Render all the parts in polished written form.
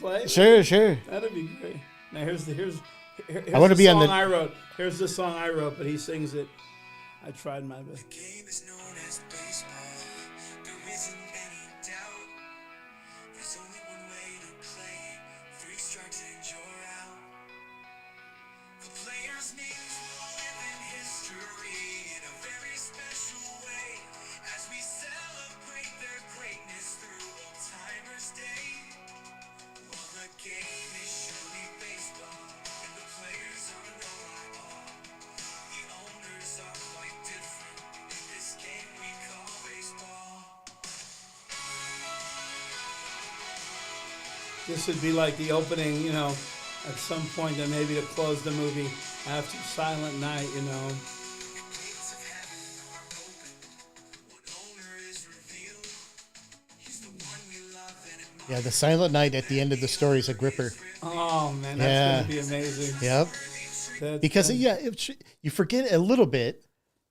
play? Sure. That'd be great. Now here's I want to be on song the. I wrote. Here's the song I wrote, but he sings it. I tried my best. The game is known as baseball. There isn't any doubt. There's only one way to play. 3 strikes and you're out. The players' names will live in history in a very special way as we celebrate their greatness through Old Timers Day. Well, the game is surely baseball, and the players are no lie all. The owners are quite different in this game we call baseball. This would be like the opening, at some point, then maybe to close the movie after Silent Night, The gates of heaven are open. One owner is revealed. He's the one we love and admire. Yeah, the Silent Night at the end of the story is a gripper. Oh, man, that's Yeah. going to be amazing. Yep. That's Because gonna- you forget a little bit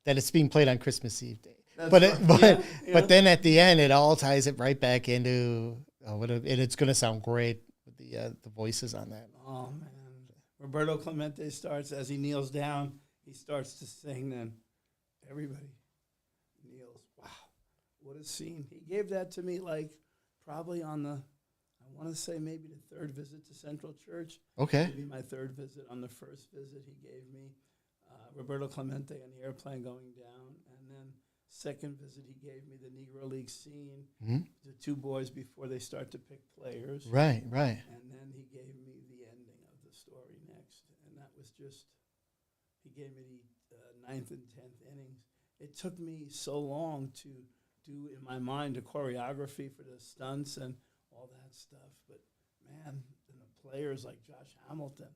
that it's being played on Christmas Eve day. That's But right. Yeah. but then at the end it all ties it right back into and it's going to sound great with the voices on that. Oh, man. Roberto Clemente starts, as he kneels down, he starts to sing, then everybody kneels. Wow, what a scene. He gave that to me, probably on I want to say maybe the 3rd visit to Central Church. Okay. Maybe my 3rd visit. On the 1st visit, he gave me Roberto Clemente on the airplane going down, and then 2nd visit, he gave me the Negro League scene, the 2 boys before they start to pick players. Right. And then he gave me the ending of the story next. And that was he gave me the 9th and 10th innings. It took me so long to do, in my mind, the choreography for the stunts and all that stuff. But, man, and the players like Josh Hamilton.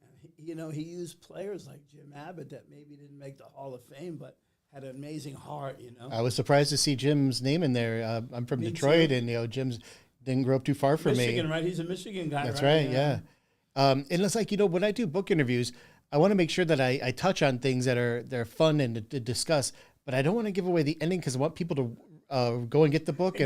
And, he used players like Jim Abbott that maybe didn't make the Hall of Fame, but had an amazing heart, I was surprised to see Jim's name in there. I'm from Me Detroit, too. and Jim's didn't grow up too far from Michigan, me. right? He's a Michigan guy, That's right. Yeah. And it's like when I do book interviews, I want to make sure that I touch on things that they're fun and to discuss, but I don't want to give away the ending because I want people to go and get the book.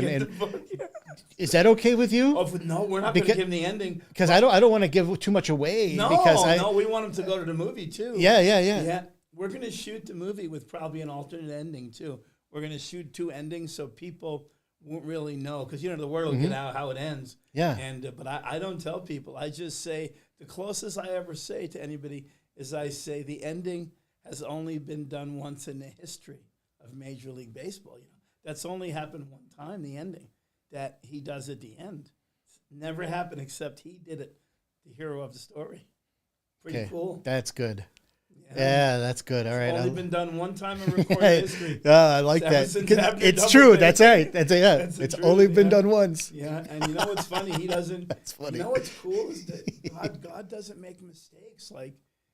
Is that okay with you? Oh, no, we're not going to give him the ending. Because I don't want to give too much away. No, because we want him to go to the movie too. Yeah. Yeah, we're going to shoot the movie with probably an alternate ending too. We're going to shoot 2 endings so people won't really know because the word will get out how it ends. Yeah. And but I don't tell people. I just say the closest I ever say to anybody is I say the ending has only been done once in the history of Major League Baseball. That's only happened one time. The ending that he does at the end. It's never happened except he did it. The hero of the story. Pretty cool. That's good. Yeah, that's good. All right. Only been done one time in recorded history. I like that. It's true. That's right. It's only been done once. Yeah, and you know what's funny? He doesn't. That's funny. You know what's cool is that God doesn't make mistakes.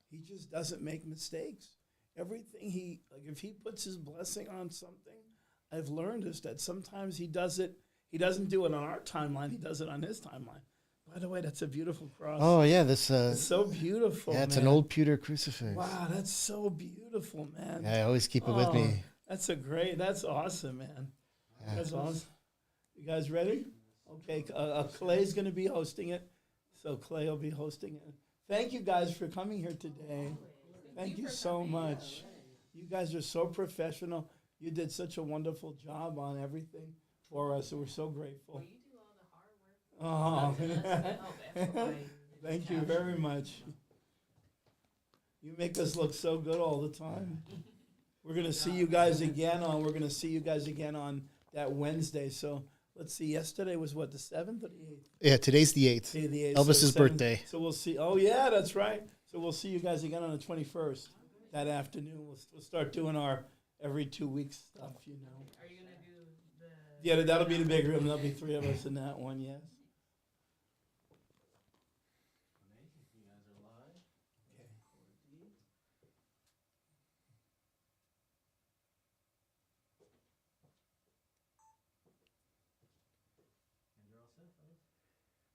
He just doesn't make mistakes. Everything if he puts his blessing on something, I've learned is that sometimes he does it. He doesn't do it on our timeline. He does it on his timeline. By the way, that's a beautiful cross. Oh yeah, this. It's so beautiful. Yeah, it's man. an old pewter crucifix. Wow, that's so beautiful, man. Yeah, I always keep it with me. That's awesome, man. Yeah. That's awesome. You guys ready? Okay, Clay's going to be hosting it. So Clay will be hosting it. Thank you guys for coming here today. Thank you so much. You guys are so professional. You did such a wonderful job on everything for us. So we're so grateful. Oh, thank you very much. You make us look so good all the time. We're gonna see you guys again on that Wednesday. So let's see. Yesterday was what, the 7th or the 8th? Yeah, today's the 8th. The 8th. Elvis's So 7th. birthday. So we'll see. Oh yeah, that's right. So we'll see you guys again on the 21st that afternoon. We'll start doing our every 2 weeks stuff. Are you gonna do the? Yeah, that'll be the big room. There'll be 3 of us in that one. Yes.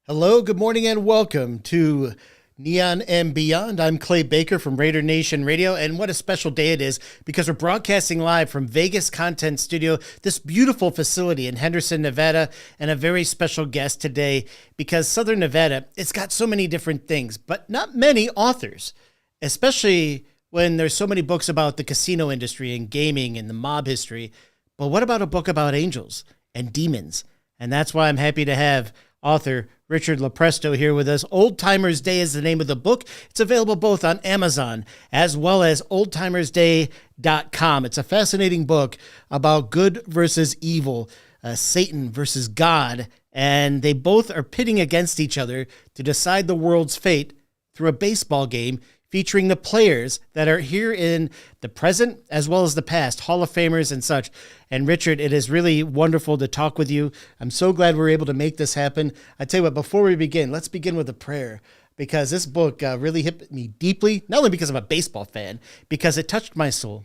Hello, good morning, and welcome to Neon and Beyond. I'm Clay Baker from Raider Nation Radio, and what a special day it is because we're broadcasting live from Vegas Content Studio, this beautiful facility in Henderson, Nevada, and a very special guest today because Southern Nevada, it's got so many different things, but not many authors, especially when there's so many books about the casino industry and gaming and the mob history. But what about a book about angels and demons? And that's why I'm happy to have author Richard Lopresto here with us. Old Timers Day is the name of the book. It's available both on Amazon as well as oldtimersday.com. It's a fascinating book about good versus evil, Satan versus God, and they both are pitting against each other to decide the world's fate through a baseball game featuring the players that are here in the present as well as the past, Hall of Famers and such. And Richard, it is really wonderful to talk with you. I'm so glad we're able to make this happen. I tell you what, before we begin, let's begin with a prayer because this book really hit me deeply, not only because I'm a baseball fan, because it touched my soul.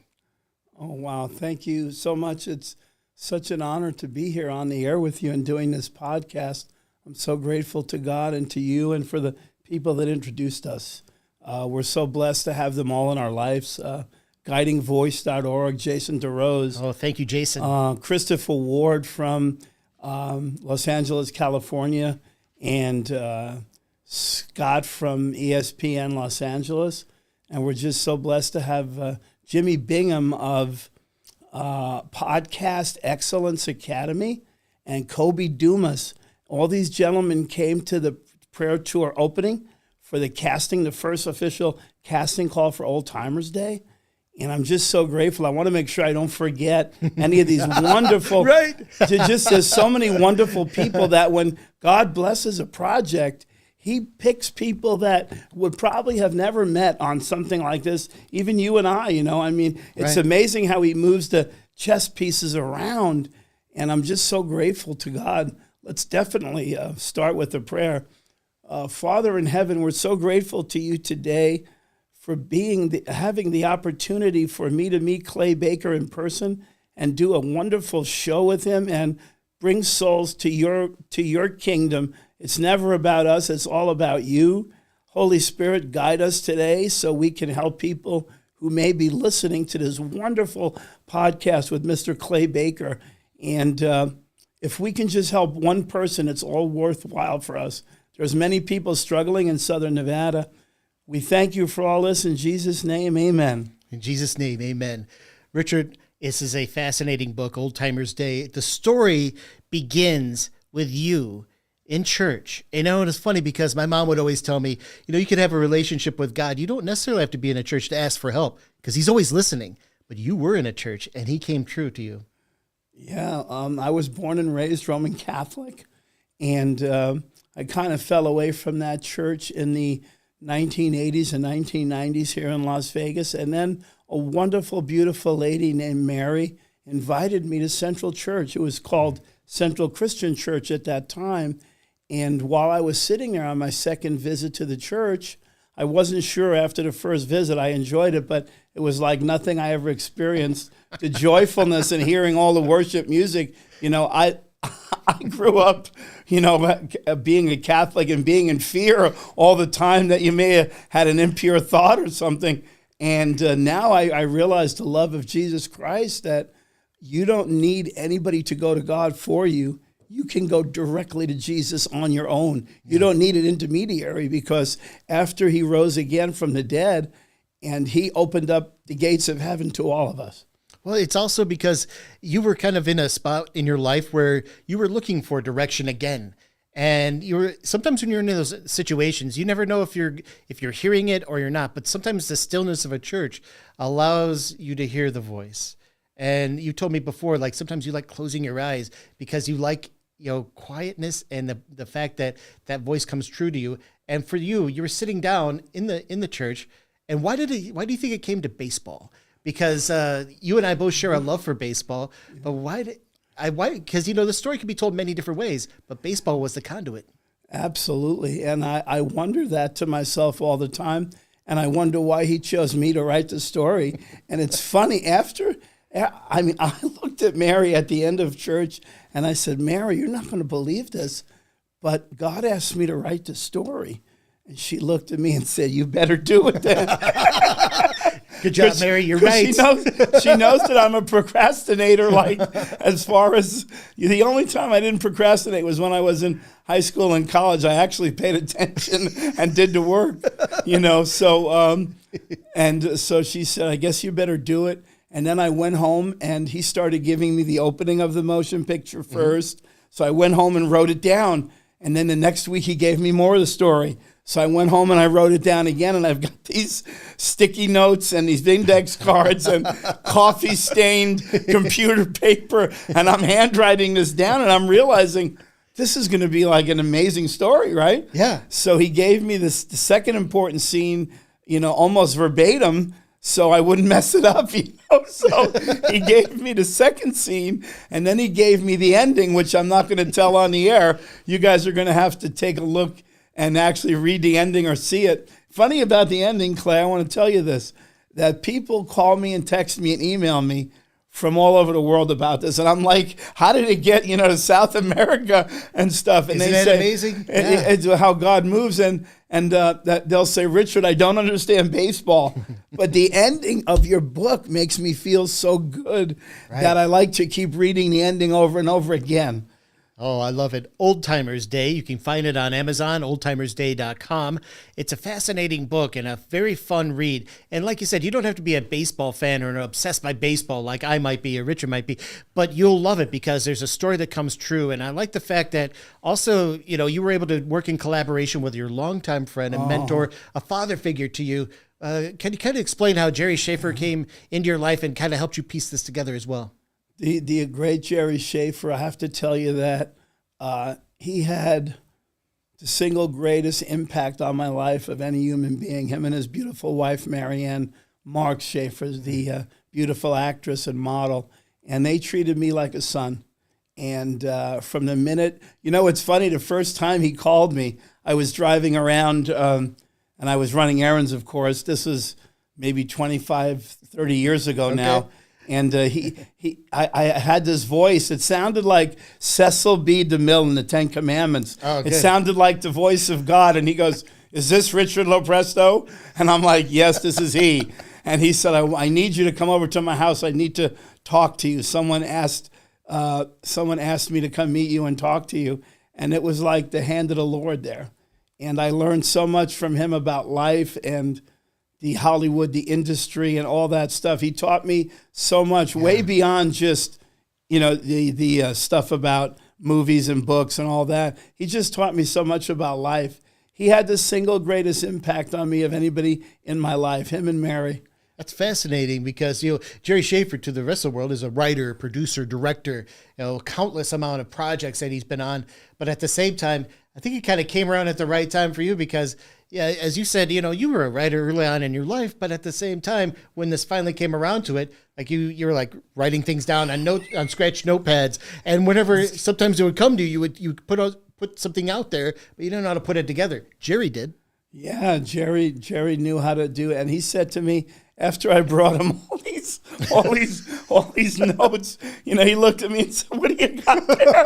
Oh, wow. Thank you so much. It's such an honor to be here on the air with you and doing this podcast. I'm so grateful to God and to you and for the people that introduced us. We're so blessed to have them all in our lives. Guidingvoice.org, Jason DeRose. Oh, thank you, Jason. Christopher Ward from Los Angeles, California, and Scott from ESPN Los Angeles. And we're just so blessed to have Jimmy Bingham of Podcast Excellence Academy and Kobe Dumas. All these gentlemen came to the prayer tour opening for the first official casting call for Old Timers Day. And I'm just so grateful. I want to make sure I don't forget any of these wonderful, Right. There's so many wonderful people that when God blesses a project, he picks people that would probably have never met on something like this. Even you and I, it's Right. amazing how he moves the chess pieces around. And I'm just so grateful to God. Let's definitely start with a prayer. Father in heaven, we're so grateful to you today for having the opportunity for me to meet Clay Baker in person and do a wonderful show with him and bring souls to your kingdom. It's never about us. It's all about you. Holy Spirit, guide us today so we can help people who may be listening to this wonderful podcast with Mr. Clay Baker. And if we can just help one person, it's all worthwhile for us. There's many people struggling in Southern Nevada. We thank you for all this. In Jesus' name, amen. In Jesus' name, amen. Richard, this is a fascinating book, Old Timers Day. The story begins with you in church. And it's funny because my mom would always tell me, you can have a relationship with God. You don't necessarily have to be in a church to ask for help because he's always listening. But you were in a church and he came true to you. Yeah, I was born and raised Roman Catholic. And I kind of fell away from that church in the 1980s and 1990s here in Las Vegas. And then a wonderful, beautiful lady named Mary invited me to Central Church. It was called Central Christian Church at that time. And while I was sitting there on my second visit to the church, I wasn't sure after the first visit. I enjoyed it, but it was like nothing I ever experienced. The joyfulness and hearing all the worship music, I grew up, being a Catholic and being in fear all the time that you may have had an impure thought or something. And now I realize the love of Jesus Christ, that you don't need anybody to go to God for you. You can go directly to Jesus on your own. You don't need an intermediary because after he rose again from the dead and he opened up the gates of heaven to all of us. Well, it's also because you were kind of in a spot in your life where you were looking for direction again. And sometimes when you're in those situations, you never know if you're hearing it or you're not. But sometimes the stillness of a church allows you to hear the voice. And you told me before, like sometimes you like closing your eyes because you like quietness and the fact that that voice comes true to you. And for you, you were sitting down in the church. And why do you think it came to baseball? Because you and I both share a love for baseball, but why? Because the story can be told many different ways, but baseball was the conduit. Absolutely, and I wonder that to myself all the time, and I wonder why he chose me to write the story. And it's funny I looked at Mary at the end of church, and I said, "Mary, you're not going to believe this, but God asked me to write the story." And she looked at me and said, "You better do it then." Good job, Mary. You're right. She knows that I'm a procrastinator. Like, as far as the only time I didn't procrastinate was when I was in high school and college. I actually paid attention and did the work, So she said, "I guess you better do it." And then I went home, and he started giving me the opening of the motion picture first. So I went home and wrote it down. And then the next week he gave me more of the story. So I went home and I wrote it down again, and I've got these sticky notes and these index cards and coffee-stained computer paper, and I'm handwriting this down, and I'm realizing this is going to be like an amazing story, right? Yeah. So he gave me the second important scene, almost verbatim, so I wouldn't mess it up, So he gave me the second scene, and then he gave me the ending, which I'm not going to tell on the air. You guys are going to have to take a look and actually read the ending or see it. Funny about the ending, Clay, I want to tell you this, that people call me and text me and email me from all over the world about this. And I'm like, how did it get, to South America and stuff? And Isn't they that say, amazing? It's how God moves. And that they'll say, "Richard, I don't understand baseball, but the ending of your book makes me feel so good that I like to keep reading the ending over and over again." Oh, I love it. Old Timers Day. You can find it on Amazon, oldtimersday.com. It's a fascinating book and a very fun read. And like you said, you don't have to be a baseball fan or obsessed by baseball like I might be or Richard might be, but you'll love it because there's a story that comes true. And I like the fact that also, you were able to work in collaboration with your longtime friend and mentor, a father figure to you. Can you kind of explain how Jerry Schaefer came into your life and kind of helped you piece this together as well? The great Jerry Schaefer, I have to tell you that he had the single greatest impact on my life of any human being. Him and his beautiful wife, Marianne Mark Schaefer, the beautiful actress and model. And they treated me like a son. And from the minute, it's funny, the first time he called me, I was driving around and I was running errands, of course. This was maybe 25, 30 years ago now. And I had this voice. It sounded like Cecil B. DeMille in the Ten Commandments. It sounded like the voice of God. And he goes, "Is this Richard Lopresto?" And I'm like, "Yes, this is he." And he said, I need you to come over to my house. I need to talk to you. Someone asked me to come meet you and talk to you. And it was like the hand of the Lord there. And I learned so much from him about life and the Hollywood, the industry, and all that stuff. He taught me so much, way beyond just, the stuff about movies and books and all that. He just taught me so much about life. He had the single greatest impact on me of anybody in my life, him and Mary. That's fascinating because, Jerry Schaefer to the rest of the world is a writer, producer, director, countless amount of projects that he's been on. But at the same time, I think it kind of came around at the right time for you because, as you said, you were a writer early on in your life, but at the same time, when this finally came around to it, like you were like writing things down on scratch notepads, and whenever sometimes it would come to you, you would put something out there, but you didn't know how to put it together. Jerry did. Yeah, Jerry knew how to do it, and he said to me after I brought him all these notes, he looked at me and said, "What do you got there?"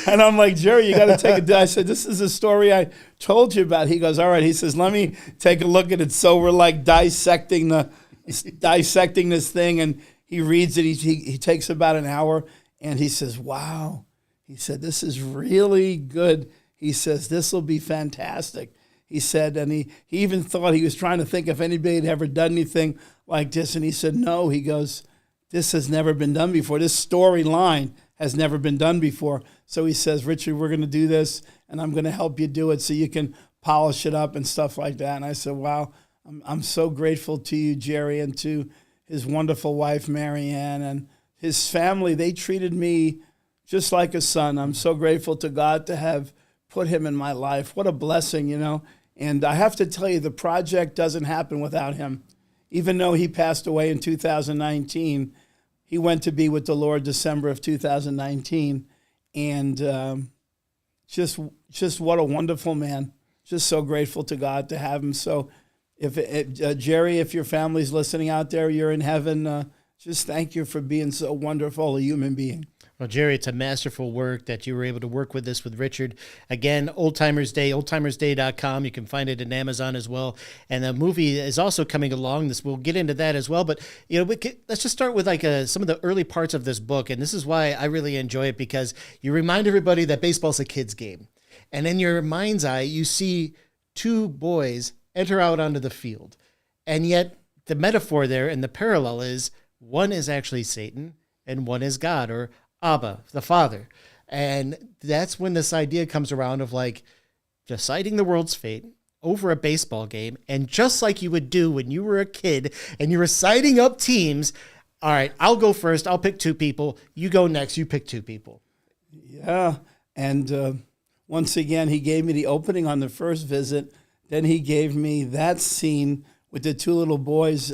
And I'm like, "Jerry, you got to take it." I said, "This is a story I told you about." He goes, "All right." He says, "Let me take a look at it." So we're like dissecting this thing, and he reads it. He takes about an hour, and he says, "Wow." He said, "This is really good." He says, "This will be fantastic." He said, and he even thought, he was trying to think if anybody had ever done anything like this. And he said, "No." He goes, "This has never been done before. This storyline has never been done before." So he says, "Richard, we're going to do this, and I'm going to help you do it so you can polish it up and stuff like that." And I said, "Wow, I'm so grateful to you, Jerry, and to his wonderful wife, Marianne, and his family. They treated me just like a son. I'm so grateful to God to have put him in my life. What a blessing, And I have to tell you, the project doesn't happen without him. Even though he passed away in 2019, he went to be with the Lord December of 2019. And just what a wonderful man. Just so grateful to God to have him. So Jerry, if your family's listening out there, you're in heaven, just thank you for being so wonderful a human being. Well, Jerry, it's a masterful work that you were able to work with this with Richard. Again, Old Timers Day, oldtimersday.com. You can find it in Amazon as well. And the movie is also coming along. We'll get into that as well. But let's just start with some of the early parts of this book. And this is why I really enjoy it, because you remind everybody that baseball's a kid's game. And in your mind's eye, you see two boys enter out onto the field. And yet the metaphor there and the parallel is one is actually Satan and one is God, or Abba, the Father. And that's when this idea comes around of like deciding the world's fate over a baseball game. And just like you would do when you were a kid and you were siding up teams, all right, I'll go first. I'll pick two people. You go next. You pick two people. Yeah. And once again, he gave me the opening on the first visit. Then he gave me that scene with the two little boys,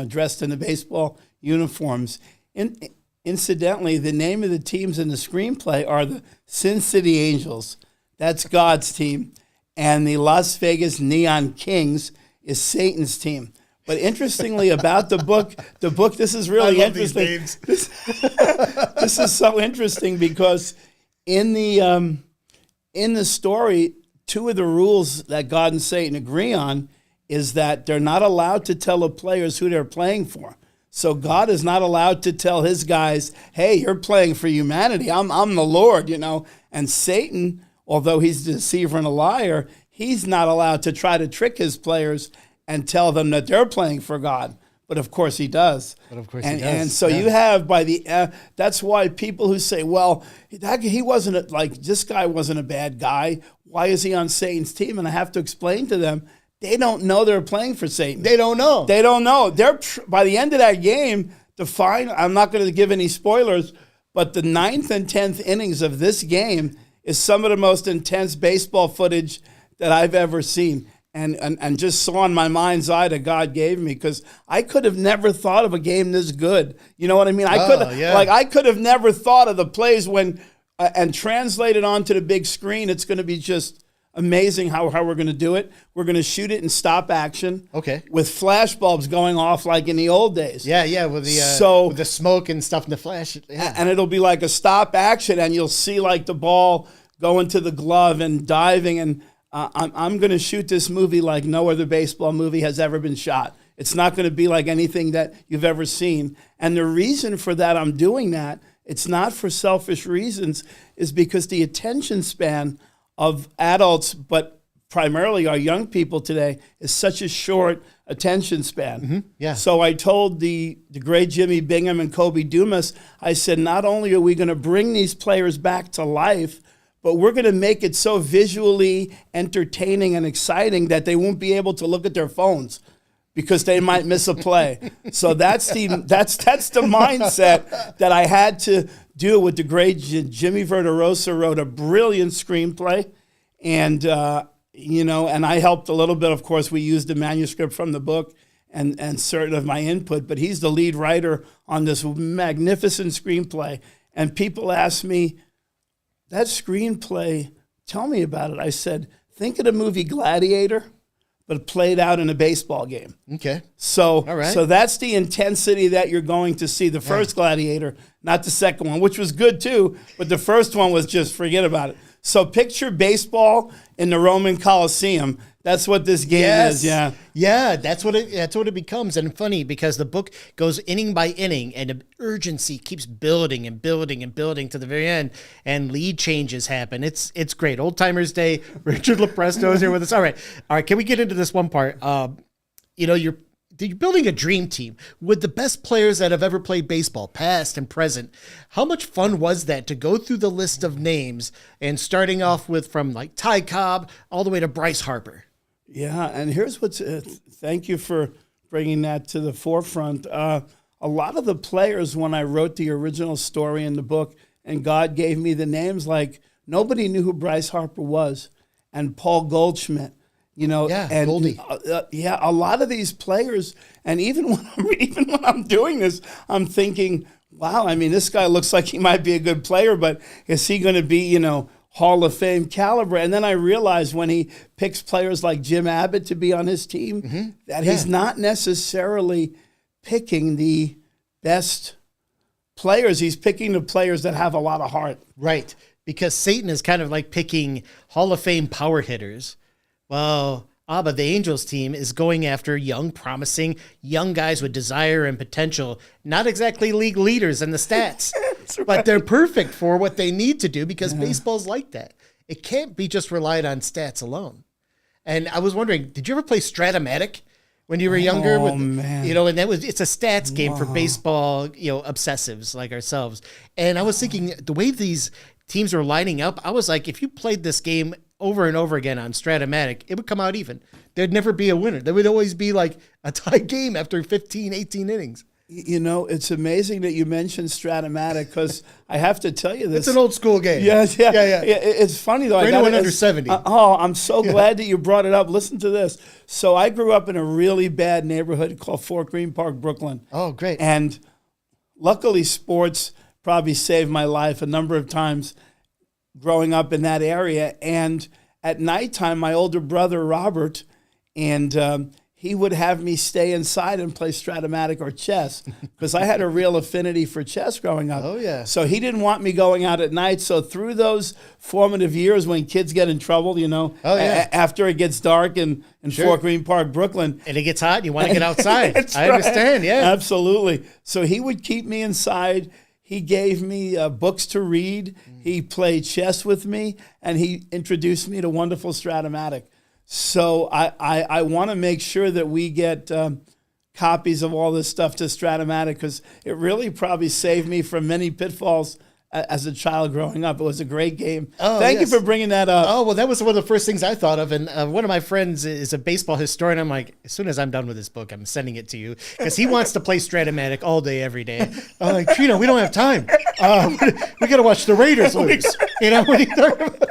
dressed in the baseball uniforms. Incidentally, the name of the teams in the screenplay are the Sin City Angels. That's God's team. And the Las Vegas Neon Kings is Satan's team. But interestingly about the book, this is really interesting. These names. This is so interesting because in the story, two of the rules that God and Satan agree on is that they're not allowed to tell the players who they're playing for. So God is not allowed to tell his guys, hey, you're playing for humanity. I'm the Lord, And Satan, although he's a deceiver and a liar, he's not allowed to try to trick his players and tell them that they're playing for God. But of course he does. And so you have that's why people who say, well, he wasn't this guy wasn't a bad guy. Why is he on Satan's team? And I have to explain to them, they don't know they're playing for Satan. They don't know. They're by the end of that game, I'm not going to give any spoilers, but the 9th and 10th innings of this game is some of the most intense baseball footage that I've ever seen. And just saw in my mind's eye that God gave me, because I could have never thought of a game this good. You know what I mean? I could have never thought of the plays and translated onto the big screen. It's going to be just amazing how we're going to do it. We're going to shoot it in stop action. Okay. With flash bulbs going off like in the old days. Yeah, with the smoke and stuff in the flash. Yeah. And it'll be like a stop action, and you'll see like the ball going to the glove and diving. And I'm going to shoot this movie like no other baseball movie has ever been shot. It's not going to be like anything that you've ever seen. And the reason for that, I'm doing that, it's not for selfish reasons, is because the attention span of adults, but primarily our young people today, is such a short attention span. Mm-hmm. Yeah. So I told the great Jimmy Bingham and Kobe Dumas, I said, not only are we going to bring these players back to life, but we're going to make it so visually entertaining and exciting that they won't be able to look at their phones because they might miss a play. So that's the mindset that I had to do with the great Jimmy Verderosa. Wrote a brilliant screenplay, and and I helped a little bit. Of course, we used the manuscript from the book and certain of my input, but he's the lead writer on this magnificent screenplay. And people ask me, that screenplay, tell me about it. I said, think of the movie Gladiator, but played out in a baseball game. Okay. So, all right. So that's the intensity that you're going to see. The first Gladiator, not the second one, which was good too, but the first one was just forget about it. So picture baseball in the Roman Coliseum. That's what this game is. Yeah. Yeah, that's what it becomes. And funny because the book goes inning by inning and the urgency keeps building and building and building to the very end, and lead changes happen. It's great. Old Timers Day. Richard Lopresto is here with us. All right. Can we get into this one part? You're building a dream team with the best players that have ever played baseball, past and present. How much fun was that to go through the list of names and starting off with from like Ty Cobb all the way to Bryce Harper? Yeah, and here's what's thank you for bringing that to the forefront. A lot of the players, when I wrote the original story in the book and God gave me the names, like nobody knew who Bryce Harper was, and Paul Goldschmidt. And Goldie. A lot of these players, and even when I'm doing this, I'm thinking, wow, I mean, this guy looks like he might be a good player, but is he going to be, Hall of Fame caliber? And then I realized when he picks players like Jim Abbott to be on his team, that he's not necessarily picking the best players, he's picking the players that have a lot of heart. Right. Because Satan is kind of like picking Hall of Fame power hitters. Well, Abba, the Angels team, is going after young, promising, young guys with desire and potential. Not exactly league leaders in the stats, but they're perfect for what they need to do because baseball's like that. It can't be just relied on stats alone. And I was wondering, did you ever play Stratomatic when you were younger? Oh, man. You know, and it's a stats game for baseball, obsessives like ourselves. And I was thinking the way these teams are lining up, I was like, if you played this game over and over again on Stratomatic, it would come out even. There'd never be a winner. There would always be like a tie game after 15, 18 innings. It's amazing that you mentioned Stratomatic because I have to tell you this. It's an old school game. Yeah. Yeah. It's funny though. For anyone under 70. I'm so glad that you brought it up. Listen to this. So I grew up in a really bad neighborhood called Fort Greene Park, Brooklyn. Oh, great. And luckily, sports probably saved my life a number of times growing up in that area. And at nighttime, my older brother, Robert, and he would have me stay inside and play Stratomatic or chess because I had a real affinity for chess growing up. Oh, yeah. So he didn't want me going out at night. So through those formative years when kids get in trouble, after it gets dark in Fort Greene Park, Brooklyn. And it gets hot, you want to get outside. I right. understand, yeah. Absolutely. So he would keep me inside. He gave me books to read. He played chess with me, and he introduced me to wonderful Stratomatic. So I want to make sure that we get copies of all this stuff to Stratomatic because it really probably saved me from many pitfalls as a child growing up. It was a great game. Thank you for bringing that up. Oh, well, that was one of the first things I thought of. And one of my friends is a baseball historian. I'm like, as soon as I'm done with this book, I'm sending it to you because he wants to play Stratomatic all day, every day. I'm like, Trino, we don't have time. We got to watch the Raiders lose. What are you talking about?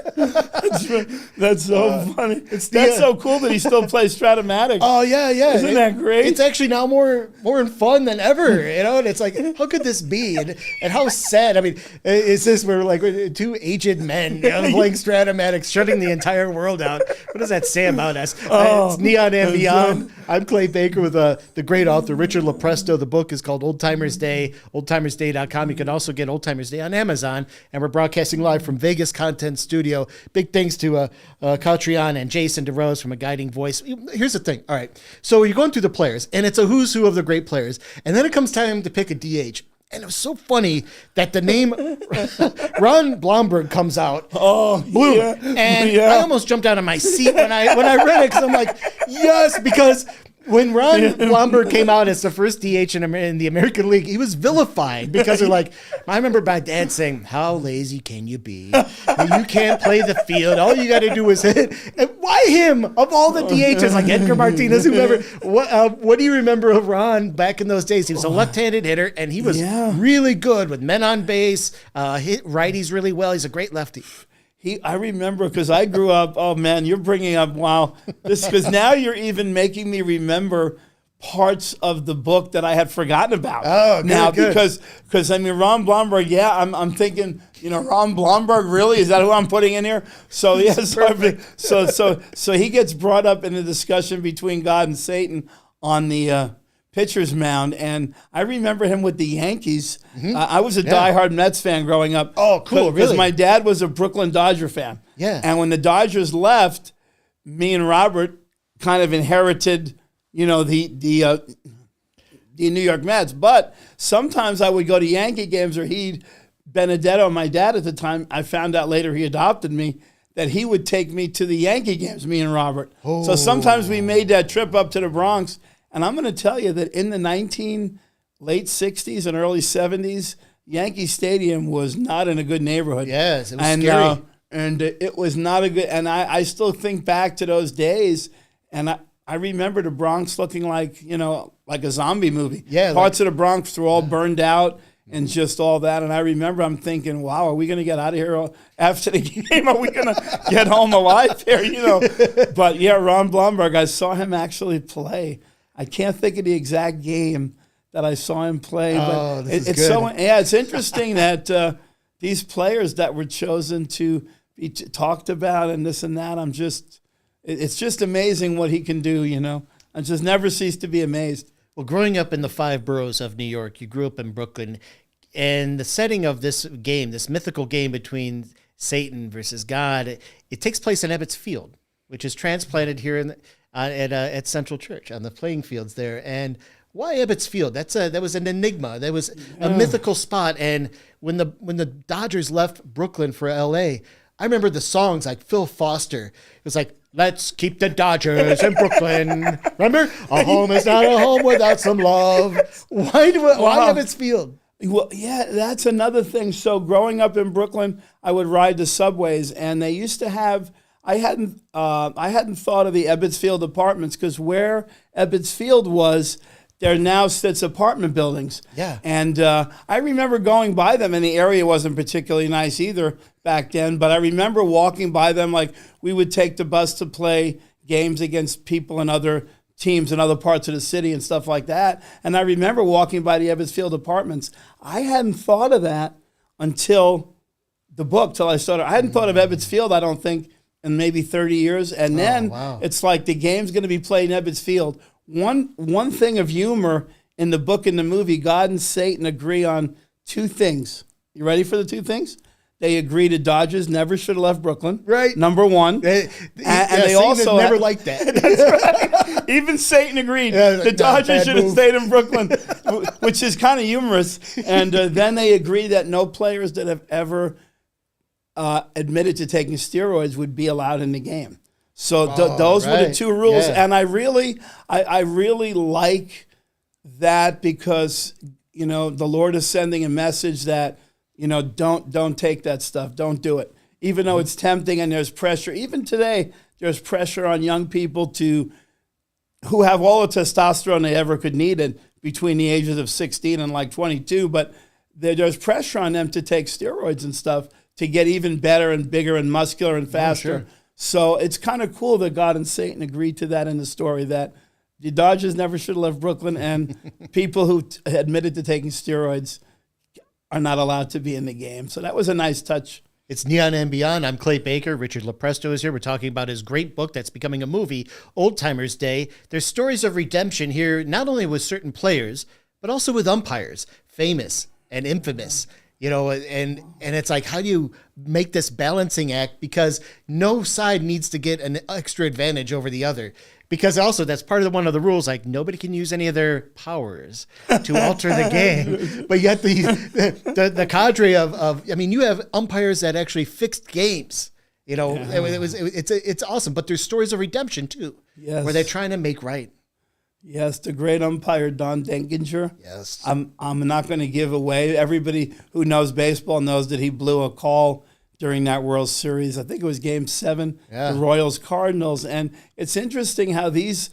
That's so funny. That's so cool that he still plays Stratomatic. Oh, yeah. Isn't that great? It's actually now more fun than ever, and it's like, how could this be? And how sad. I mean, it's this, we're like two aged men playing Stratomatic, shutting the entire world out. What does that say about us? It's Neon and Beyond. I'm Clay Baker with the great author, Richard Lopresto. The book is called Old Timers Day, oldtimersday.com. You can also get Old Timers Day on Amazon, and we're broadcasting live from Vegas Content Studio. Big thanks to Kautrion and Jason DeRose from A Guiding Voice. Here's the thing. All right. So you're going through the players, and it's a who's who of the great players. And then it comes time to pick a DH. And it was so funny that the name Ron Blomberg comes out. Oh, Bloomer. I almost jumped out of my seat when I read it because I'm like, yes, because when Ron Blomberg came out as the first DH in the American League, he was vilified because they're like, I remember my dad saying, how lazy can you be? You can't play the field. All you got to do is hit. And why him? Of all the DHs, like Edgar Martinez, whoever. What do you remember of Ron back in those days? He was a left-handed hitter, and he was really good with men on base, hit righties really well. He's a great lefty. I remember because I grew up. Oh man, you're bringing up this because now you're even making me remember parts of the book that I had forgotten about. Oh, now good. because I mean Ron Blomberg. Yeah, I'm thinking. Ron Blomberg. Really, is that who I'm putting in here? So yes, so he gets brought up in the discussion between God and Satan on the pitcher's mound, and I remember him with the Yankees. I was a diehard Mets fan growing up. Oh, cool! Because really? my dad was a Brooklyn Dodger fan. Yeah. And when the Dodgers left, me and Robert kind of inherited, the New York Mets. But sometimes I would go to Yankee games, or Benedetto, my dad at the time. I found out later he adopted me. That he would take me to the Yankee games, me and Robert. Oh. So sometimes we made that trip up to the Bronx. And I'm going to tell you that in the late 60s and early 70s, Yankee Stadium was not in a good neighborhood. Yes, it was scary. And it was not a good, and I still think back to those days, and I remember the Bronx looking like, like a zombie movie. Yeah. Parts of the Bronx were all burned out and just all that. And I remember I'm thinking, wow, are we going to get out of here after the game? Are we going to get home alive here, But yeah, Ron Blomberg, I saw him actually play. I can't think of the exact game that I saw him play, but it's good. It's interesting that these players that were chosen to be talked about and this and that. It's just amazing what he can do. I just never cease to be amazed. Well, growing up in the 5 boroughs of New York, you grew up in Brooklyn. And the setting of this game, this mythical game between Satan versus God, it takes place in Ebbets Field, which is transplanted here at Central Church on the playing fields there. And why Ebbets Field? That was an enigma. That was a mythical spot. And when the Dodgers left Brooklyn for L.A., I remember the songs like Phil Foster. It was like, let's keep the Dodgers in Brooklyn. Remember? A home is not a home without some love. Why Ebbets Field? Well, yeah, that's another thing. So growing up in Brooklyn, I would ride the subways, and they used to have. I hadn't thought of the Ebbets Field apartments, because where Ebbets Field was, there now sits apartment buildings. Yeah. And I remember going by them, and the area wasn't particularly nice either back then. But I remember walking by them, like we would take the bus to play games against people in other teams in other parts of the city and stuff like that. And I remember walking by the Ebbets Field apartments. I hadn't thought of that until the book, till I started. I hadn't thought of Ebbets Field, I don't think, in maybe 30 years. And then it's like the game's going to be played in Ebbets Field. One thing of humor in the book and the movie, God and Satan agree on two things. You ready for the two things? They agree the Dodgers never should have left Brooklyn. Right. Number one. And they Satan also never liked that. That's right. Even Satan agreed the Dodgers should have stayed in Brooklyn, which is kind of humorous. And then they agree that no players that have ever admitted to taking steroids would be allowed in the game. So those were the two rules. Yeah. And I really like that, because, you know, the Lord is sending a message that, you know, don't take that stuff. Don't do it. Even though it's tempting and there's pressure. Even today, there's pressure on young people who have all the testosterone they ever could need it between the ages of 16 and like 22. But there's pressure on them to take steroids and stuff to get even better and bigger and muscular and faster. Sure. So it's kind of cool that God and Satan agreed to that in the story, that the Dodgers never should have left Brooklyn, and people who admitted to taking steroids are not allowed to be in the game. So that was a nice touch. It's Neon and Beyond. I'm Clay Baker. Richard Lopresto is here. We're talking about his great book that's becoming a movie, Old Timers Day. There's stories of redemption here, not only with certain players, but also with umpires, famous and infamous. You know, and it's like, how do you make this balancing act? Because no side needs to get an extra advantage over the other. Because also, that's part of one of the rules, like nobody can use any of their powers to alter the game. But yet the cadre of I mean, you have umpires that actually fixed games. You know, it's awesome. But there's stories of redemption too, where they're trying to make right. Yes, the great umpire Don Denkinger. Yes, I'm not going to give away. Everybody who knows baseball knows that he blew a call during that World Series. I think it was Game 7, the Royals-Cardinals. And it's interesting how these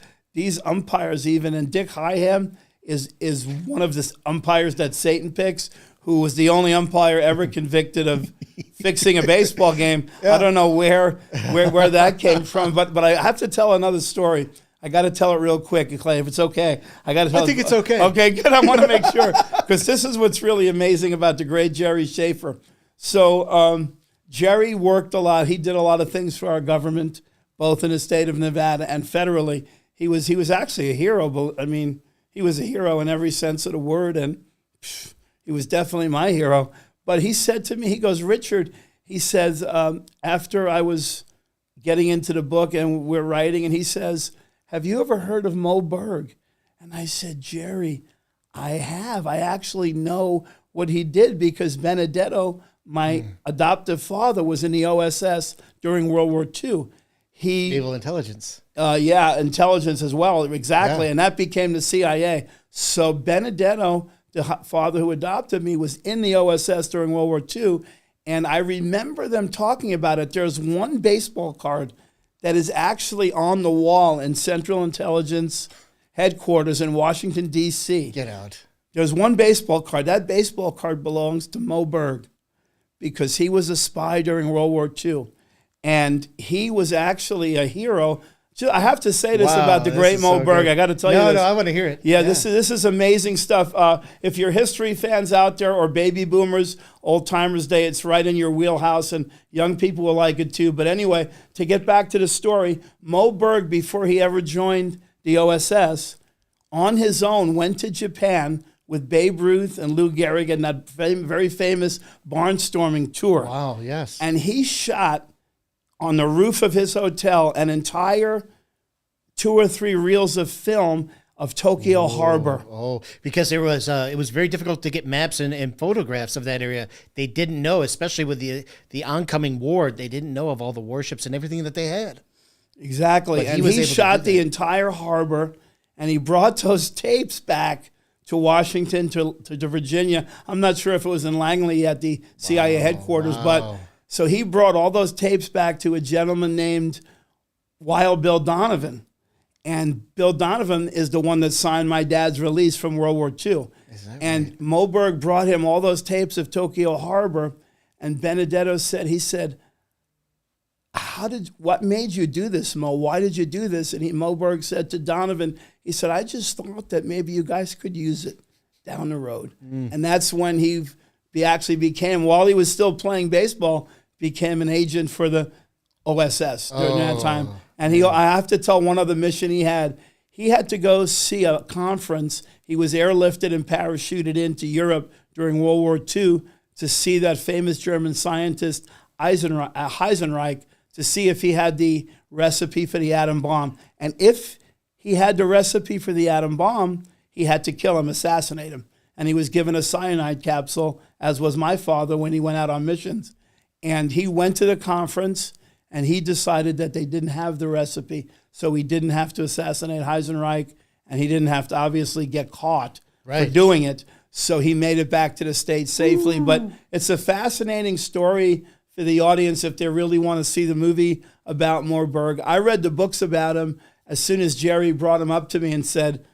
umpires even, and Dick Hyham is one of the umpires that Satan picks, who was the only umpire ever convicted of fixing a baseball game. I don't know where that came from, but I have to tell another story. I got to tell it real quick, Clay, if it's okay. I think it's okay. Okay, good. I want to make sure, because this is what's really amazing about the great Jerry Schaefer. So Jerry worked a lot. He did a lot of things for our government, both in the state of Nevada and federally. He was actually a hero. But I mean, he was a hero in every sense of the word, and he was definitely my hero. But he said to me, he goes, Richard, he says, after I was getting into the book and we're writing, and he says, have you ever heard of Mo Berg? And I said, Jerry, I have. I actually know what he did, because Benedetto, my adoptive father, was in the OSS during World War II. Naval intelligence. Intelligence as well, exactly. Yeah. And that became the CIA. So Benedetto, the father who adopted me, was in the OSS during World War II. And I remember them talking about it. There's one baseball card that is actually on the wall in Central Intelligence headquarters in Washington, D.C. Get out. There's one baseball card. That baseball card belongs to Mo Berg, because he was a spy during World War II. And he was actually a hero. I have to say this about the great Mo Berg. I got to tell you this. No, I want to hear it. Yeah, this is amazing stuff. If you're history fans out there, or baby boomers, Old Timers Day, it's right in your wheelhouse, and young people will like it too. But anyway, to get back to the story, Mo Berg, before he ever joined the OSS, on his own went to Japan with Babe Ruth and Lou Gehrig in that very famous barnstorming tour. Wow, yes. And he shot on the roof of his hotel an entire 2 or 3 reels of film of Tokyo Harbor. Oh, because it was very difficult to get maps and photographs of that area. They didn't know, especially with the oncoming war, they didn't know of all the warships and everything that they had. Exactly. But And was he able to shot do the that. entire harbor, and he brought those tapes back to Washington, to Virginia. I'm not sure if it was in Langley at the CIA headquarters, but so he brought all those tapes back to a gentleman named Wild Bill Donovan. And Bill Donovan is the one that signed my dad's release from World War II. And Moberg brought him all those tapes of Tokyo Harbor, and Benedetto said, what made you do this, Mo? Why did you do this? And Moberg said to Donovan, he said, I just thought that maybe you guys could use it down the road. And that's when he actually became, while he was still playing baseball, became an agent for the OSS during that time. And I have to tell one other mission he had. He had to go see a conference. He was airlifted and parachuted into Europe during World War II to see that famous German scientist Heisenreich, to see if he had the recipe for the atom bomb. And if he had the recipe for the atom bomb, he had to kill him, assassinate him. And he was given a cyanide capsule, as was my father when he went out on missions. And he went to the conference, and he decided that they didn't have the recipe, so he didn't have to assassinate Heisenreich, and he didn't have to obviously get caught for doing it. So he made it back to the States safely. But it's a fascinating story for the audience if they really want to see the movie about Moberg. I read the books about him as soon as Jerry brought him up to me and said,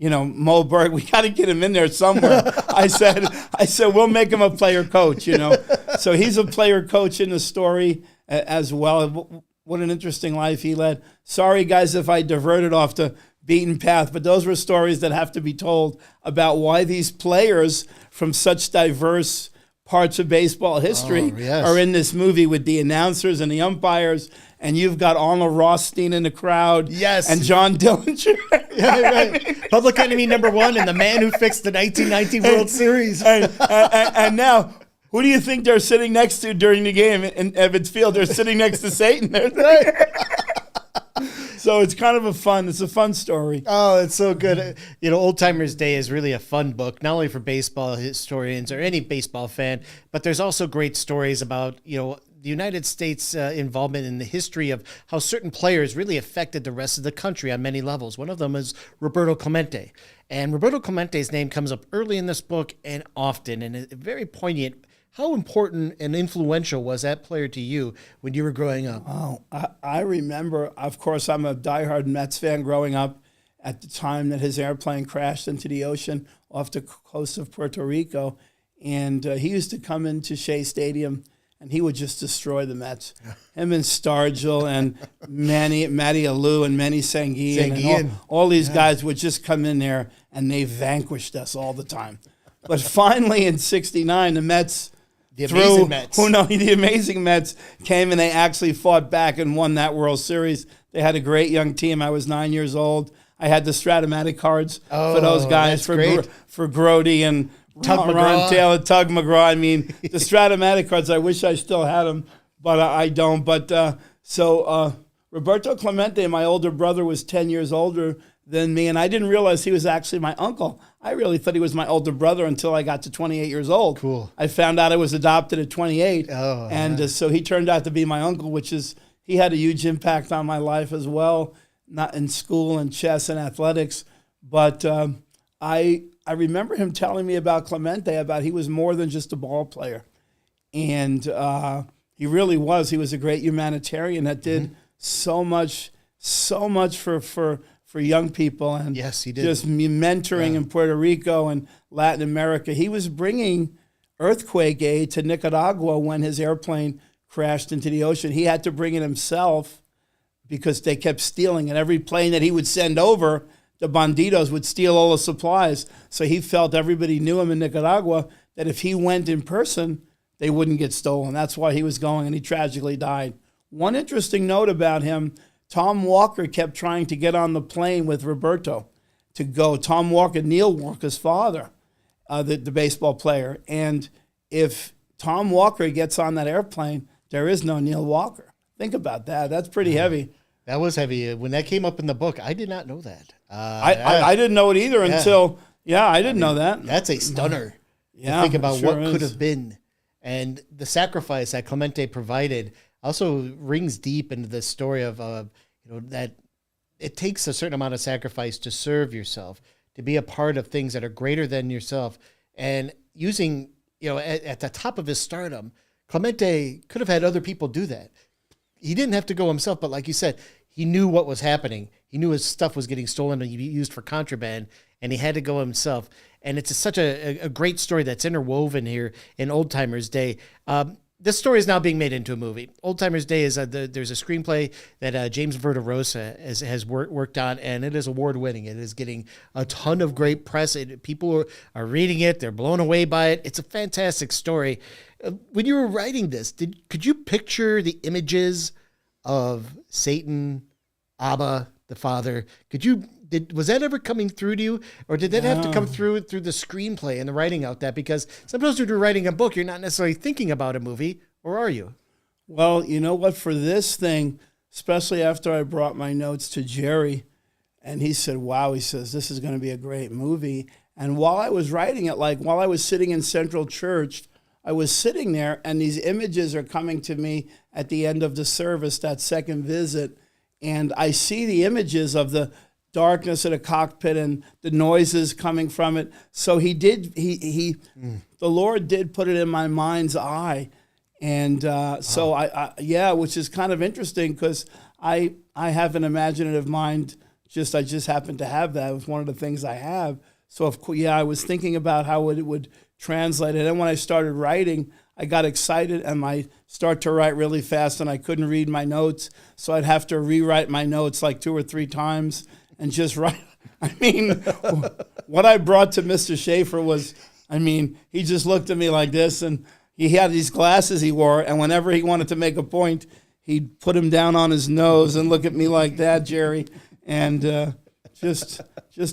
Moberg, we got to get him in there somewhere. I said, we'll make him a player coach, So he's a player coach in the story as well. What an interesting life he led. Sorry, guys, if I diverted off the beaten path, but those were stories that have to be told about why these players from such diverse parts of baseball history are in this movie with the announcers and the umpires. And you've got Arnold Rothstein in the crowd. Yes. And John Dillinger. Public Enemy #1 and the man who fixed the 1919 World Series. And now, who do you think they're sitting next to during the game in Ebbets Field? They're sitting next to Satan. So it's kind of it's a fun story. Oh, it's so good. Old Timers Day is really a fun book, not only for baseball historians or any baseball fan, but there's also great stories about, the United States involvement in the history of how certain players really affected the rest of the country on many levels. One of them is Roberto Clemente. And Roberto Clemente's name comes up early in this book and often, and it's very poignant. How important and influential was that player to you when you were growing up? Oh, I remember, of course, I'm a diehard Mets fan growing up at the time that his airplane crashed into the ocean off the coast of Puerto Rico. And he used to come into Shea Stadium, and he would just destroy the Mets. Him and Stargell and Matty Alou and Manny Sanguin. And all these guys would just come in there, and they vanquished us all the time. But finally in '69, the Mets... The amazing Mets came and they actually fought back and won that World Series. They had a great young team. I was 9 years old. I had the Stratomatic cards for those guys, for Grody and Ron Taylor, Tug McGraw. I mean, the Stratomatic cards, I wish I still had them, but I don't. But Roberto Clemente, my older brother, was 10 years older than me, and I didn't realize he was actually my uncle. I really thought he was my older brother until I got to 28 years old. Cool. I found out I was adopted at 28, so he turned out to be my uncle, he had a huge impact on my life as well, not in school and chess and athletics. But I remember him telling me about Clemente, about he was more than just a ball player. And he really was. He was a great humanitarian that did so much for young people, and yes, he did. Just mentoring in Puerto Rico and Latin America. He was bringing earthquake aid to Nicaragua when his airplane crashed into the ocean. He had to bring it himself because they kept stealing it. Every plane that he would send over, the bandidos would steal all the supplies. So he felt everybody knew him in Nicaragua, that if he went in person, they wouldn't get stolen. That's why he was going, and he tragically died. One interesting note about him, Tom Walker kept trying to get on the plane with Roberto to go. Tom Walker, Neil Walker's father. the baseball player. And if Tom Walker gets on that airplane, there is no Neil Walker. Think about that. That's pretty heavy. That was heavy. When that came up in the book, I did not know that. I didn't know it either until, I didn't know that. That's a stunner. Yeah, Think about sure what could is. have been. And the sacrifice that Clemente provided also rings deep into the story of, that it takes a certain amount of sacrifice to serve yourself, to be a part of things that are greater than yourself. And using, at the top of his stardom, Clemente could have had other people do that. He didn't have to go himself, but like you said, he knew what was happening. He knew his stuff was getting stolen and used for contraband, and he had to go himself. And it's such a great story that's interwoven here in Old Timers Day. This story is now being made into a movie. Old Timers Day is there's a screenplay that James Verderosa has worked on, and it is award-winning. It is getting a ton of great press. People are reading it. They're blown away by it. It's a fantastic story. When you were writing this, could you picture the images of Satan, Abba, the Father? Was that ever coming through to you, or did that have to come through the screenplay and the writing out that? Because sometimes when you're writing a book, you're not necessarily thinking about a movie, or are you? Well, you know what? For this thing, especially after I brought my notes to Jerry, and he said, wow, he says, this is going to be a great movie. And while I was writing it, while I was sitting in Central Church, I was sitting there, and these images are coming to me at the end of the service, that second visit, and I see the images of the darkness of the cockpit and the noises coming from it. So the Lord did put it in my mind's eye. And so which is kind of interesting because I have an imaginative mind. I just happen to have that. It was one of the things I have. So of course, I was thinking about how it would translate it. And then when I started writing, I got excited and I start to write really fast and I couldn't read my notes. So I'd have to rewrite my notes 2 or 3 times. And just write. I mean, what I brought to Mr. Schaefer was, he just looked at me like this, and he had these glasses he wore, and whenever he wanted to make a point, he'd put him down on his nose and look at me like that, Jerry. And just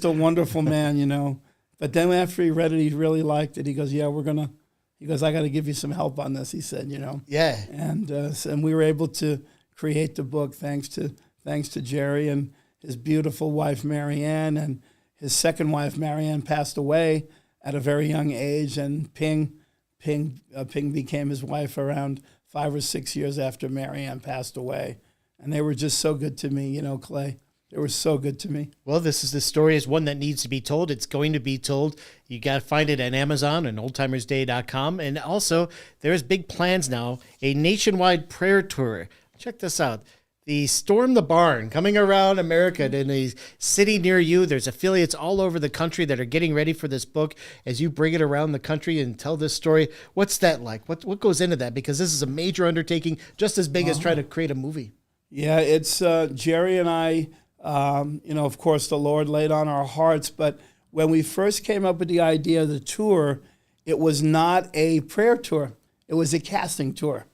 a wonderful man, But then after he read it, he really liked it. He goes, I got to give you some help on this, he said, Yeah. And we were able to create the book thanks to Jerry and his beautiful wife, Marianne, and his second wife, Marianne, passed away at a very young age, and Ping became his wife around 5 or 6 years after Marianne passed away. And they were just so good to me, Clay. They were so good to me. Well, the story is one that needs to be told. It's going to be told. You got to find it at Amazon and oldtimersday.com. And also, there's big plans now, a nationwide prayer tour. Check this out. The Storm the Barn coming around America in a city near you. There's affiliates all over the country that are getting ready for this book as you bring it around the country and tell this story. What's that like? What goes into that? Because this is a major undertaking, just as big as trying to create a movie. Yeah, it's Jerry and I, of course, the Lord laid on our hearts. But when we first came up with the idea of the tour, it was not a prayer tour. It was a casting tour.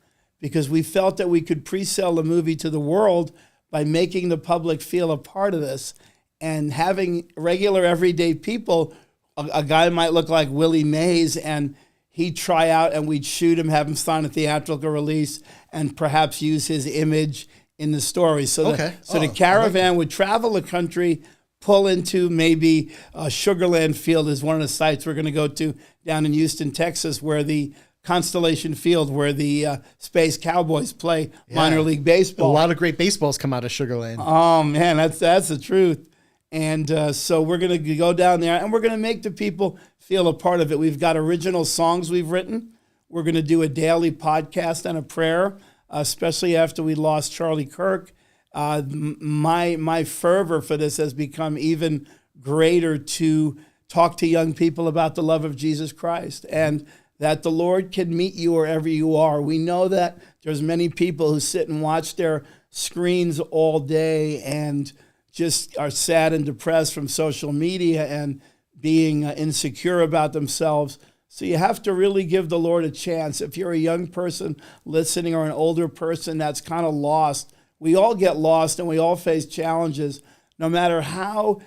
Because we felt that we could pre-sell the movie to the world by making the public feel a part of this. And having regular, everyday people, a guy might look like Willie Mays, and he'd try out and we'd shoot him, have him sign a theatrical release, and perhaps use his image in the story. So, the caravan would travel the country, pull into maybe Sugarland Field is one of the sites we're going to go to down in Houston, Texas, where the Constellation Field, where the Space Cowboys play minor league baseball. A lot of great baseballs come out of Sugarland. Oh man, that's the truth. And so we're going to go down there, and we're going to make the people feel a part of it. We've got original songs we've written. We're going to do a daily podcast and a prayer, especially after we lost Charlie Kirk. My fervor for this has become even greater to talk to young people about the love of Jesus Christ, and that the Lord can meet you wherever you are. We know that there's many people who sit and watch their screens all day and just are sad and depressed from social media and being insecure about themselves. So you have to really give the Lord a chance. If you're a young person listening or an older person that's kind of lost, we all get lost and we all face challenges. No matter how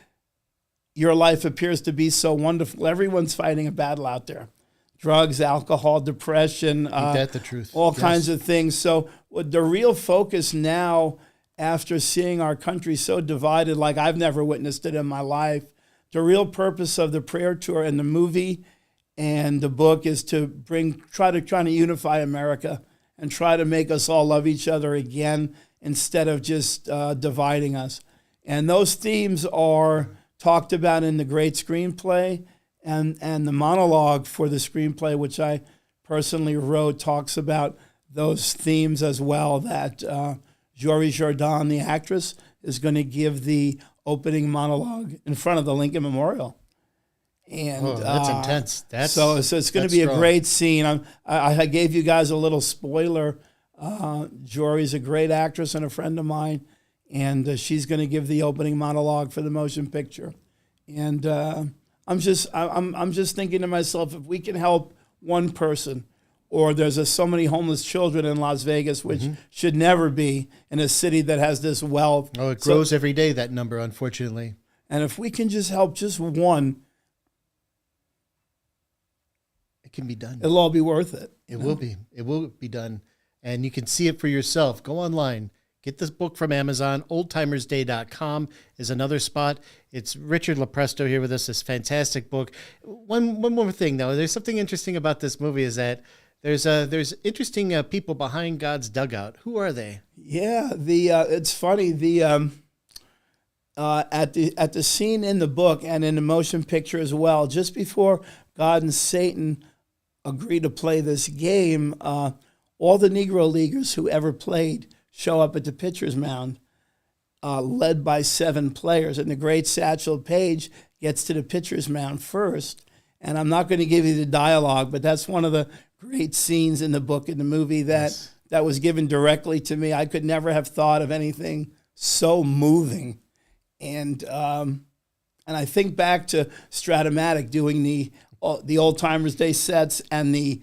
your life appears to be so wonderful. Everyone's fighting a battle out there. Drugs, alcohol, depression, Ain't that the truth? all Yes. kinds of things. So the real focus now, after seeing our country so divided like I've never witnessed it in my life, the real purpose of the prayer tour and the movie and the book is to try to unify America and try to make us all love each other again instead of just dividing us. And those themes are talked about in the great screenplay, and the monologue for the screenplay, which I personally wrote, talks about those themes as well, that Jory Jordan, the actress, is going to give the opening monologue in front of the Lincoln Memorial. And that's intense. So it's going to be strong. a great scene. I gave you guys a little spoiler. Jory's a great actress and a friend of mine, and she's going to give the opening monologue for the motion picture. And I'm just thinking to myself, if we can help one person, or there's so many homeless children in Las Vegas, which should never be in a city that has this wealth. Oh, it grows every day, that number, unfortunately. And if we can just help just one, It can be done. it'll all be worth it. It will be. It will be done. And you can see it for yourself. Go online. Get this book from Amazon. Oldtimersday.com is another spot. It's Richard Lopresto here with us, this fantastic book. One more thing, though. There's something interesting about this movie is that there's interesting people behind God's dugout. Who are they? Yeah, it's funny. At the scene in the book and in the motion picture as well, just before God and Satan agreed to play this game, all the Negro Leaguers who ever played show up at the pitcher's mound, led by 7 players. And the great Satchel Paige gets to the pitcher's mound first. And I'm not going to give you the dialogue, but that's one of the great scenes in the book and the movie that was given directly to me. I could never have thought of anything so moving. And I think back to Stratomatic doing the Old Timers Day sets and the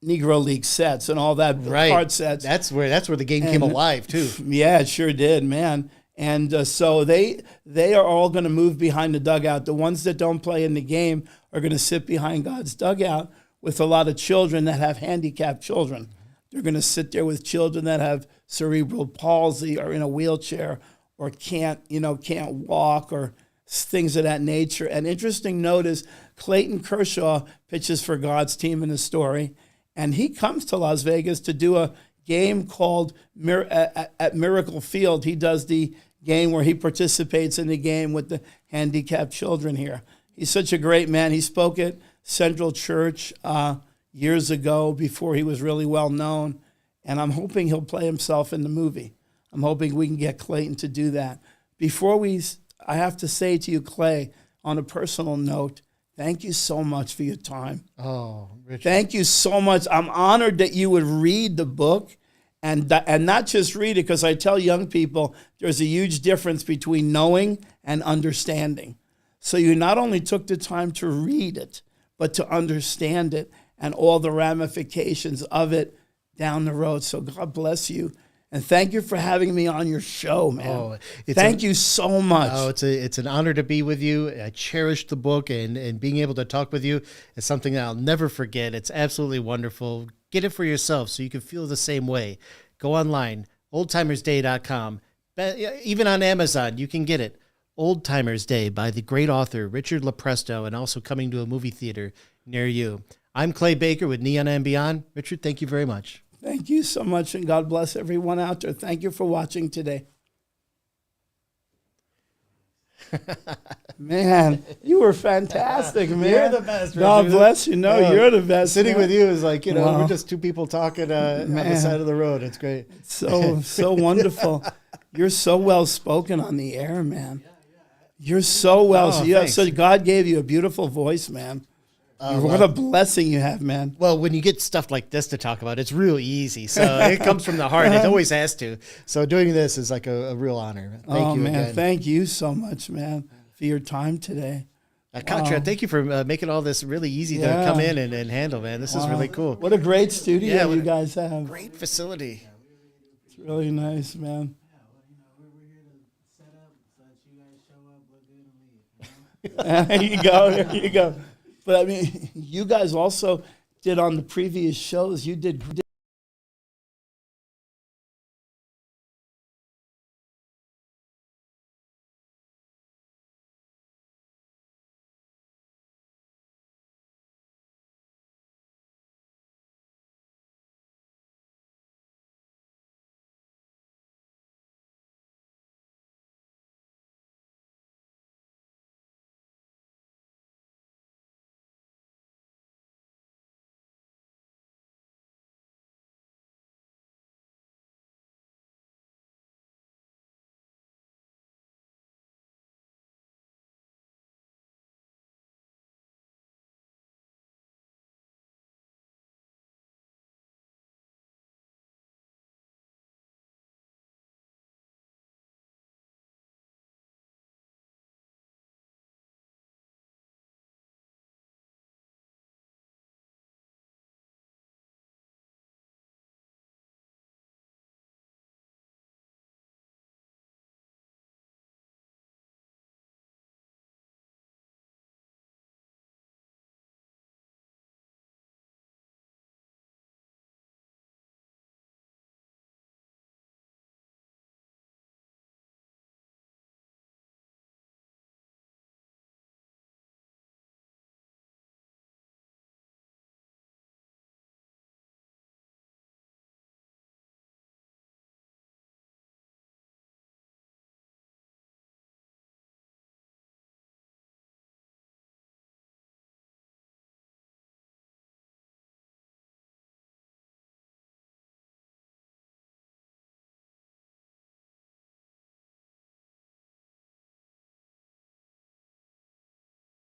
Negro League sets and all that card sets. That's where the game came alive too. Yeah, it sure did, man. And so they are all going to move behind the dugout. The ones that don't play in the game are going to sit behind God's dugout with a lot of children that have handicapped children. They're going to sit there with children that have cerebral palsy or in a wheelchair or can't walk or things of that nature. And interesting note is Clayton Kershaw pitches for God's team in the story, and he comes to Las Vegas to do a game called at Miracle Field. He does the game where he participates in the game with the handicapped children here. He's such a great man. He spoke at Central Church years ago before he was really well known, and I'm hoping he'll play himself in the movie. I'm hoping we can get Clayton to do that. I have to say to you, Clay, on a personal note, thank you so much for your time. Oh, Richard. Thank you so much. I'm honored that you would read the book and not just read it, because I tell young people there's a huge difference between knowing and understanding. So you not only took the time to read it, but to understand it and all the ramifications of it down the road. So God bless you. And thank you for having me on your show, man. Oh, thank you so much. Oh, it's an honor to be with you. I cherish the book, and being able to talk with you is something that I'll never forget. It's absolutely wonderful. Get it for yourself so you can feel the same way. Go online, oldtimersday.com. Even on Amazon, you can get it. Old Timers Day by the great author Richard Lopresto, and also coming to a movie theater near you. I'm Clay Baker with Neon and Beyond. Richard, thank you very much. Thank you so much, and God bless everyone out there. Thank you for watching today. Man, you were fantastic, man. You're the best, God Richard. bless you. No, you're the best. Sitting man. with you is like, Wow. we're just two people talking on the side of the road. It's great. So wonderful. You're so well spoken on the air, man. You're so well. Oh, yeah, thanks. so God gave you a beautiful voice, man. What a blessing you have, man. Well, when you get stuff like this to talk about, it's real easy. So it comes from the heart. It always has to. So doing this is like a real honor. Thank you man. again. Thank you so much, man, for your time today. Contra, thank you for making all this really easy to come in and handle, man. This is really cool. What a great studio Yeah, you guys have. Great facility. It's really nice, man. We're here to set up, you guys show up, look good, and leave. There you go. There you go. But I mean, you guys also did on the previous shows. You did